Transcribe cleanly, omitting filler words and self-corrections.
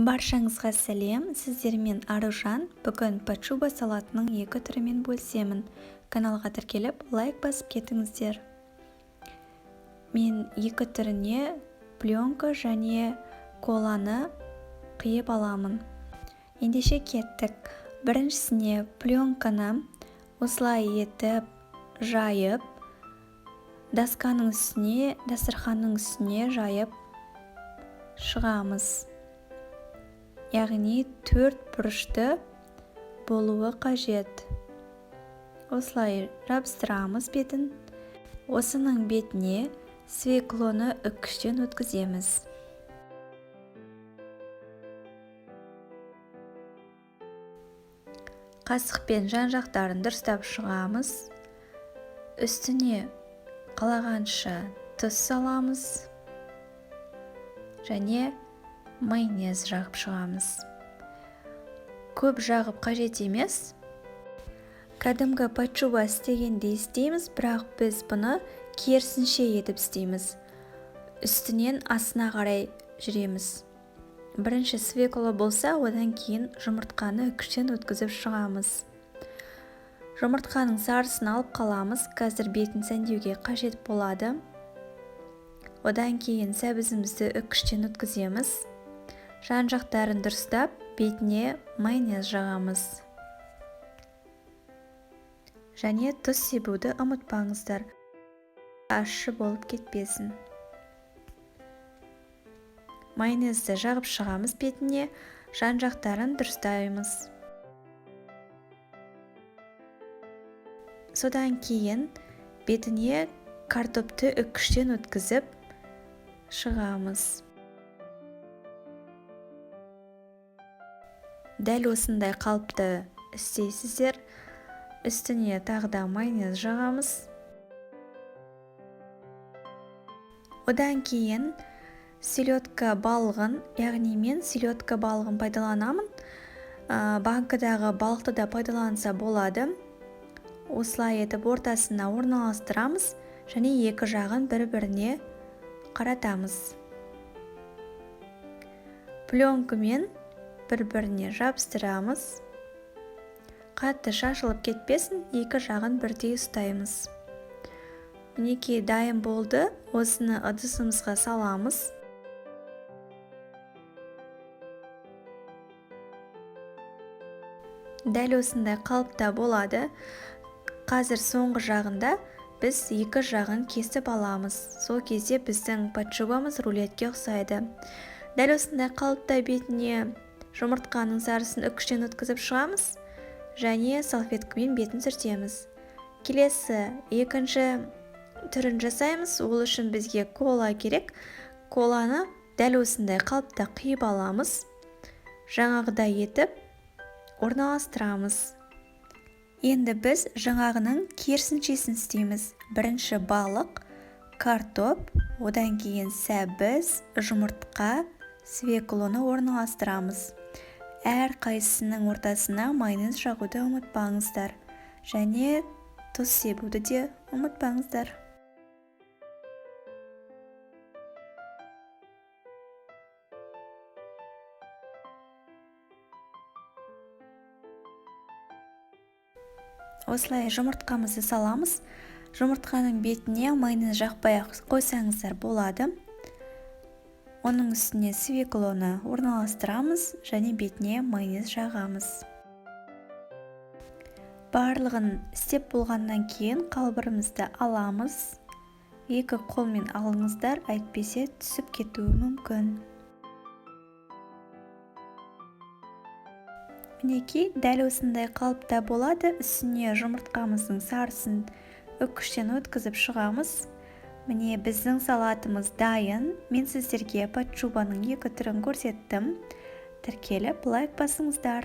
Баршаңызға сәлем, сіздермен Аружан. Бүгін пачуба салатының екі түрімен бөлісемін. Каналға тіркеліп, лайк басып кетіңіздер. Мен екі түріне пленка және коланы қиып аламын. Ендеше кеттік. Біріншісіне пленканы осылай етіп жайып, дастарханның үстіне жайып шығамыз. Яғни 4 бұрышты болуы қажет. Осылай жабыстырамыз бетін. Осының бетіне свеклоны үккіштен өткіземіз. Қасықпен жан-жақтарын дұрыстап шығамыз. Үстіне қалағанша тұз саламыз. Және майонез жағып шығамыз. Көп жағып қажет емес. Кәдімгі пачуба істегенде істейміз, бірақ біз бұны керісінше етіп істейміз. Үстінен астына қарай жүреміз. Бірінші свекла болса, одан кейін жұмыртқаны үккіштен өткізіп шығамыз. Жұмыртқаның сарысын алып қаламыз. Қазір бетін сәндеуге қажет болады. Одан кейін сәбізімізді үккіштен өткіземіз. Жан-жақтарын дұрыстап, бетіне майонез жағамыз. Және тұз себуді ұмытпаңыздар. Ащы болып кетпесін. Майонезді жағып шығамыз бетіне, жан-жақтарын дұрыстаймыз. Содан кейін бетіне картопты үккіштен өткізіп шығамыз. Дәл осындай қалыпты істейсіздер. Үстіне тағы да майонез жағамыз. Одан кейін селедка балығын, яғни мен селедка балығын пайдаланамын. Банкадағы балықты да пайдаланса болады. Осылай етіп ортасына орналастырамыз және екі жағын бір-біріне қаратамыз. Пленкамен бір-біріне жабыстырамыз. Қатты шашылып кетпесін, екі жағын бірдей ұстаймыз. Мінекей дайын болды. Осыны ыдысымызға саламыз. Дәл осындай қалыпта болады. Қазір соңғы жағында біз екі жағын кесіп аламыз. Сол кезде біздің пачубамыз рулетке ұқсайды. Дәл осындай қалыпта бетіне жұмыртқаның сарысын үккіштен өткізіп шығамыз және салфеткамен бетін сүртеміз. Келесі екінші түрін жасаймыз. Ол үшін бізге кола керек. Коланы дәл осындай қалыпта қиып аламыз. Жаңағыдай етіп орналастырамыз. Енді біз жаңағының керісіншесін істейміз. Бірінші балық, картоп, одан кейін сәбіз, жұмыртқа, свеклоны орналастырамыз. Әр қайсысының ортасына майонез жағуды ұмытпаңыздар. Және тұз себуді де ұмытпаңыздар. Осылай жұмыртқамызды саламыз. Жұмыртқаның бетіне майонез жақпай-ақ қойсаңыздар болады. Оның үстіне свеклоны орналастырамыз және бетіне майонез жағамыз. Барлығын істеп болғаннан кейін қалбырымызды аламыз. Екі қолмен алыңыздар, әйтпесе түсіп кетуі мүмкін. Мінекей дәл осындай қалыпта болады. Үстіне жұмыртқамыздың сарысын үккіштен өткізіп шығамыз. Міне біздің салатымыз дайын. Мен сіздерге пачубаның екі түрін көрсеттім. Тіркеліп лайк басыңыздар.